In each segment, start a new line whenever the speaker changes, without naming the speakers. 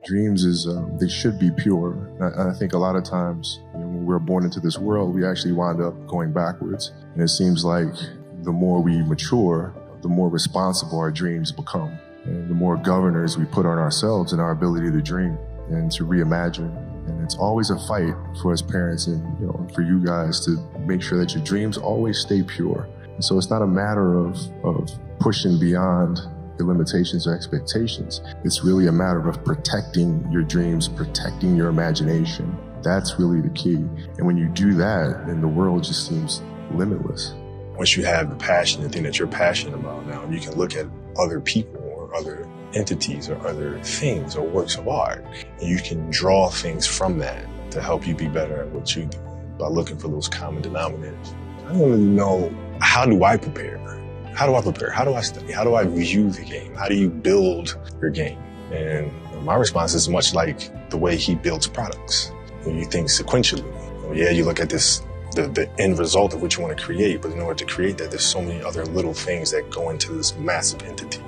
Dreams they should be pure. And I think a lot of times, when we're born into this world, we actually wind up going backwards. And it seems like the more we mature, the more responsible our dreams become. And the more governors we put on ourselves and our ability to dream and to reimagine. And it's always a fight for us parents and for you guys to make sure that your dreams always stay pure. And so it's not a matter of pushing beyond your limitations or expectations. It's really a matter of protecting your dreams, protecting your imagination. That's really the key. And when you do that, then the world just seems limitless.
Once you have the passion, the thing that you're passionate about now, you can look at other people or other entities or other things or works of art, and you can draw things from that to help you be better at what you do by looking for those common denominators. I don't really know, how do I prepare? How do I prepare? How do I study? How do I view the game? How do you build your game? And my response is much like the way he builds products. When you think sequentially, you look at this, the end result of what you want to create, but in order to create that, there's so many other little things that go into this massive entity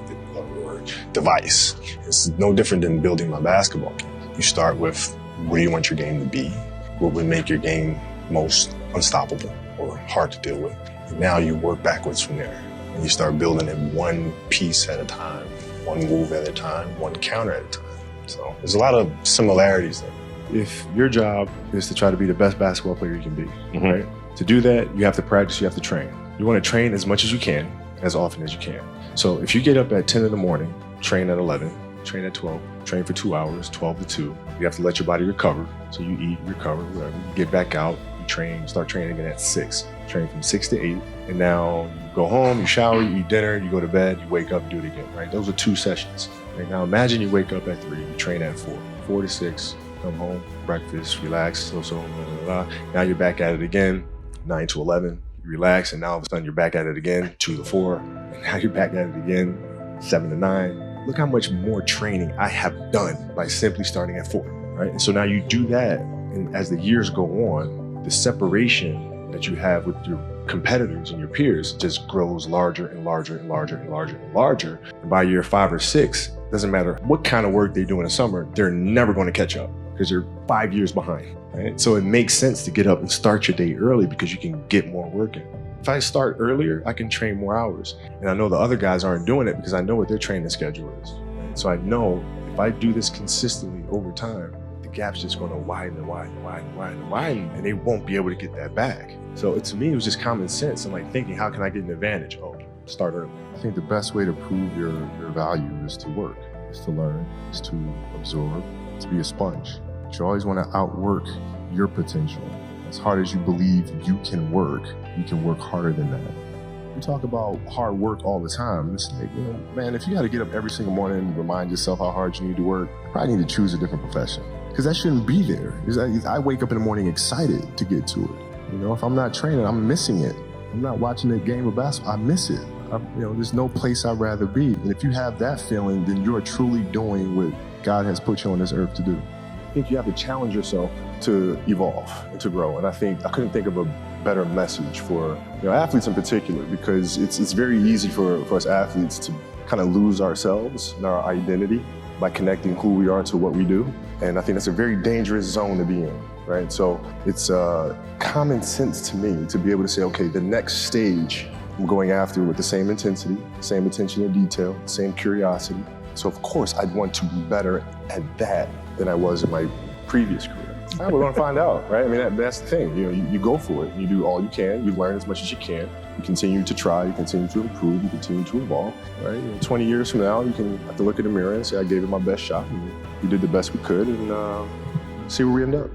or device. It's no different than building my basketball game. You start with, what do you want your game to be? What would make your game most unstoppable or hard to deal with? And now you work backwards from there. And you start building it one piece at a time, one move at a time, one counter at a time. So there's a lot of similarities there.
If your job is to try to be the best basketball player you can be, right? To do that, you have to practice, you have to train. You want to train as much as you can, as often as you can. So if you get up at 10 in the morning, train at 11, train at 12, train for 2 hours, 12 to 2. You have to let your body recover. So you eat, recover, whatever. You get back out, you train, start training again at 6. Train from 6 to 8. And now you go home, you shower, you eat dinner, you go to bed, you wake up, do it again, right? Those are 2 sessions. Right now, imagine you wake up at 3, you train at 4, 4 to 6, come home, breakfast, relax, blah, blah, blah. Now you're back at it again, 9 to 11, you relax, and now all of a sudden you're back at it again, 2 to 4, and now you're back at it again, 7 to 9. Look how much more training I have done by simply starting at 4, right? And so now you do that, and as the years go on, the separation that you have with your competitors and your peers just grows larger and larger and larger and larger and larger. And by year 5 or 6, doesn't matter what kind of work they do in the summer, they're never going to catch up because you're 5 years behind, right? So it makes sense to get up and start your day early because you can get more work in. If I start earlier, I can train more hours. And I know the other guys aren't doing it because I know what their training schedule is, right? So I know if I do this consistently over time, the gap's just going to widen and widen and widen and widen and widen, and they won't be able to get that back. So to me, it was just common sense. I'm like thinking, how can I get an advantage? Oh, start early.
I think the best way to prove your value is to work, is to learn, is to absorb, to be a sponge. But you always want to outwork your potential. As hard as you believe you can work harder than that. We talk about hard work all the time. It's like, man, if you got to get up every single morning and remind yourself how hard you need to work, you probably need to choose a different profession. Because that shouldn't be there. I wake up in the morning excited to get to it. If I'm not training, I'm missing it. I'm not watching a game of basketball, I miss it. There's no place I'd rather be. And if you have that feeling, then you're truly doing what God has put you on this earth to do.
I think you have to challenge yourself to evolve and to grow. And I couldn't think of a better message for athletes in particular, because it's very easy for us athletes to kind of lose ourselves and our identity by connecting who we are to what we do. And I think that's a very dangerous zone to be in, right? So it's common sense to me to be able to say, okay, the next stage I'm going after with the same intensity, same attention to detail, same curiosity. So of course I'd want to be better at that than I was in my previous career. We're going to find out, right? I mean, that's the thing. You go for it. You do all you can. You learn as much as you can. You continue to try. You continue to improve. You continue to evolve, right? 20 years from now, you can have to look in the mirror and say, I gave it my best shot. And we did the best we could, and see where we end up.